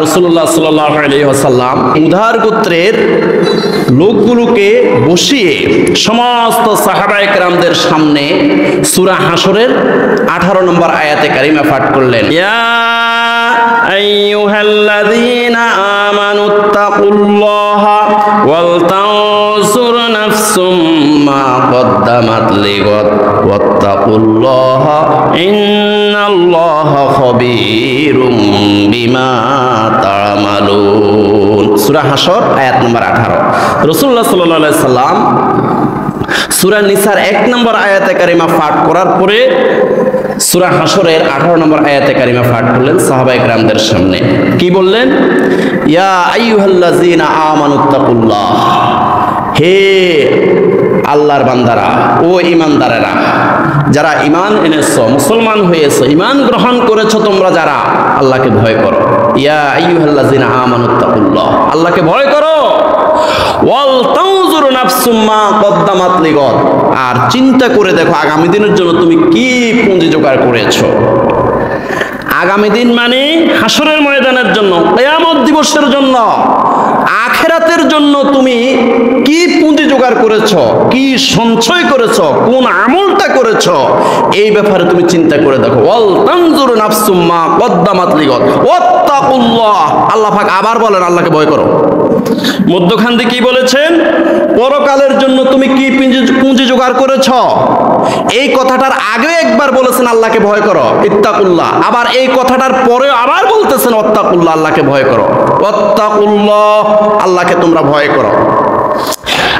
রাসূলুল্লাহ সাল্লাল্লাহু আলাইহি ওয়াসাল্লাম উদার গোত্রের লোকগুলোকে বসিয়ে সমস্ত সাহাবায়ে কেরামদের সামনে সূরা হাশরের 18 নম্বর আয়াতে কারিমা পাঠ করলেন। ইয়া আইয়ুহাল্লাযীনা আমানুত্তাকুল্লাহা ওয়াল তানজুর নাফসুম মা কদ্দামাত লিগাদ ওয়াত্তাকুল্লাহা ইন্নাল্লাহা খাবীরুম বিমা তা'মালুন। সূরা হাশর আয়াত নম্বর 18। রাসূলুল্লাহ সাল্লাল্লাহু আলাইহি সাল্লাম সূরা নিসার 1 নম্বর আয়াতে কারিমা পাঠ করার পরে সূরা হাশরের 18 নম্বর আয়াতে কারিমা পাঠ করলেন সাহাবায়ে কেরামদের সামনে। কি বললেন? ইয়া আইয়ুহাল্লাযীনা আমানুত্তাকুল্লাহ, হে আল্লাহর বান্দারা, ও ঈমানদারেরা, যারা ঈমান এনেছো, মুসলমান হয়েছো, ঈমান গ্রহণ করেছো, তোমরা যারা আল্লাহকে ভয় করো। ইয়া আইয়ুহাল্লাযীনা আমানুত্তাকুল্লাহ, আল্লাহকে ভয় করো। ওয়াল তানজুর নাফসুম মা কদ্দামাত লিগাদ, আর চিন্তা করে দেখো আগামী দিনের জন্য তুমি কি পুঁজি জোগাড় করেছো। আগামী দিন মানে হাশরের ময়দানের জন্য, কিয়ামত দিবসের জন্য, আখিরাতের জন্য তুমি কি পুঁজি জোগাড় করেছো, কি সঞ্চয় করেছো, কোন আমলটা করেছো, এই ব্যাপারে তুমি চিন্তা করে দেখো। ওয়াল তানজুর নাফসুম মা কদ্দামাত লিগাদ ওয়াত্তাকুল্লাহ, আল্লাহ পাক আবার বলেন আল্লাহকে ভয় করো। মধ্যখান দিয়ে কি বলেছেন? পরকালের জন্য তুমি কি পুঁজি জোগাড় করেছো, এই কথাটার আগে একবার বলেছেন আল্লাহকে ভয় করো, ইত্তাকুল্লাহ। আবার এই কথাটার পরে আবার বলতেছেন ওয়াত্তাকুল্লাহ, আল্লাহকে ভয় করো। ওয়াত্তাকুল্লাহ, আল্লাহকে তোমরা ভয় করো।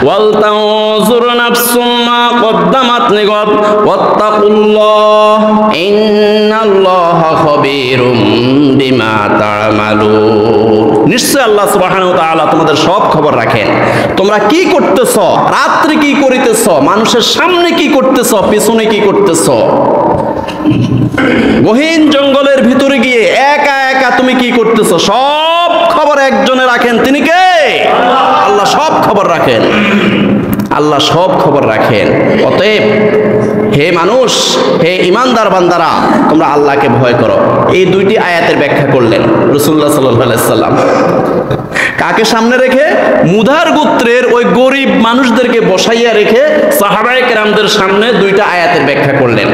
ওয়াল তানজুর নাফসুম মা কদ্দামাত লিগাদ ওয়াত্তাকুল্লাহ ইন্নাল্লাহা খাবীরুম বিমা তা'মালুন। নিশ্চয় আল্লাহ সুবহানাহু ওয়া তাআলা তোমাদের সব খবর রাখেন। তোমরা কি করতেছো, রাত্রি কি করিতেছো, মানুষের সামনে কি করতেছো, পিছনে কি করতেছো, গহীন জঙ্গলের ভিতরে গিয়ে একা একা তুমি কি করতেছো, সব খবর একজনে রাখেন। তিনি কে? আল্লাহ সব খবর রাখেন, আল্লাহ সব খবর রাখেন। অতএব হে মানুষ, হে ঈমানদার বান্দারা, তোমরা আল্লাহকে ভয় করো। এই দুইটি আয়াতের ব্যাখ্যা করলেন রাসূলুল্লাহ সাল্লাল্লাহু আলাইহি সাল্লাম। কাকে সামনে রেখে? মুদার গোত্রের ওই গরিব মানুষদেরকে বসাইয়া রেখে সাহাবায়ে কেরামদের সামনে দুইটা আয়াতের ব্যাখ্যা করলেন।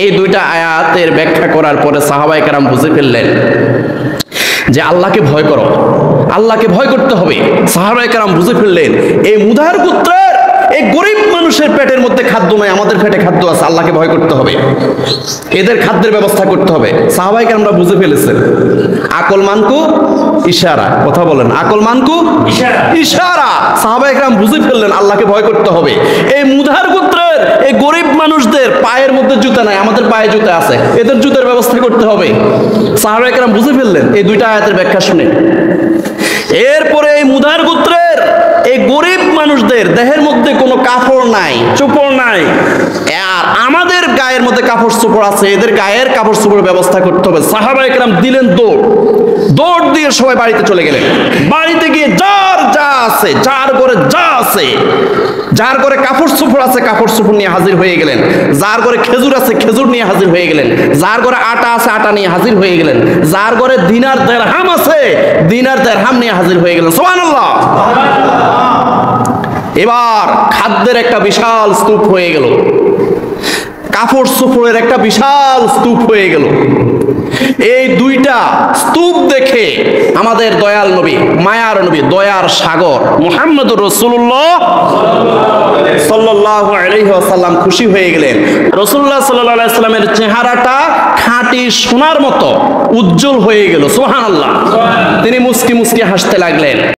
এই দুইটা আয়াতের ব্যাখ্যা করার পরে সাহাবায়ে কেরাম বুঝে ফেললেন যে আল্লাহকে ভয় করো, আল্লাহকে ভয় করতে হবে। সাহাবায়ে কেরাম বুঝে ফেললেন এই মুদার গোত্রের এই গরিব মানুষের পেটের মধ্যে খাদ্য নয়, আমাদের পেটে খাদ্য আছে, আল্লাহকে ভয় করতে হবে, এদের খাদ্যের ব্যবস্থা করতে হবে। সাহাবায়ে কেরামরা বুঝে ফেলেছেন। আকল মানকু ইশারা, কথা বলেন, আকল মানকু ইশারা। সাহাবায়ে কেরাম বুঝে ফেললেন আল্লাহকে ভয় করতে হবে। এই মুদার গোত্রের এই গরিব মানুষদের পায়ের মধ্যে জুতা নাই, আমাদের পায়ে জুতা আছে, এদের জুতার ব্যবস্থা করতে হবে। সাহাবায়ে কেরাম বুঝে ফেললেন এই দুইটা আয়াতের ব্যাখ্যা শুনে। এরপরে এই মুদার গোত্রের এই গরিব মানুষদের দেহের মধ্যে কোনো কাপড় নাই, চোপড় নাই, আর আমাদের গায়ের মধ্যে কাপড় চোপড় আছে, এদের গায়ের কাপড় চোপড়ের ব্যবস্থা করতে হবে। সাহাবায়ে কেরাম দিলেন দৌড়, দৌড় দিয়ে সবাই বাড়িতে চলে গেলেন। বাড়িতে গিয়ে যার যা আছে, যার ঘরে যা আছে, যার ঘরে কাপড় চোপড় আছে কাপড় চোপড় নিয়ে হাজির হয়ে গেলেন, যার ঘরে খেজুর আছে খেজুর নিয়ে হাজির হয়ে গেলেন, যার ঘরে আটা আছে আটা নিয়ে হাজির হয়ে গেলেন, যার ঘরে দিনার দিরহাম আছে দিনার দিরহাম নিয়ে হাজির হয়ে গেলেন। সুবহানাল্লাহ। এবার খাদ্যের একটা বিশাল স্তূপ হয়ে গেল, কাপড় চোপড়ের একটা বিশাল স্তূপ হয়ে গেল। এই দুইটা স্তূপ দেখে আমাদের দয়াল নবী, মায়ার নবী, দয়ার সাগর মুহাম্মদুর রাসূলুল্লাহ সাল্লাল্লাহু আলাইহি ওয়াসাল্লাম খুশি হয়ে গেলেন। রাসূলুল্লাহ সাল্লাল্লাহু আলাইহি ওয়াসাল্লামের চেহারাটা খাঁটি সোনার মতো উজ্জ্বল হয়ে গেল। সুবহানাল্লাহ। তিনি মুস্কি মুস্কি হাসতে লাগলেন।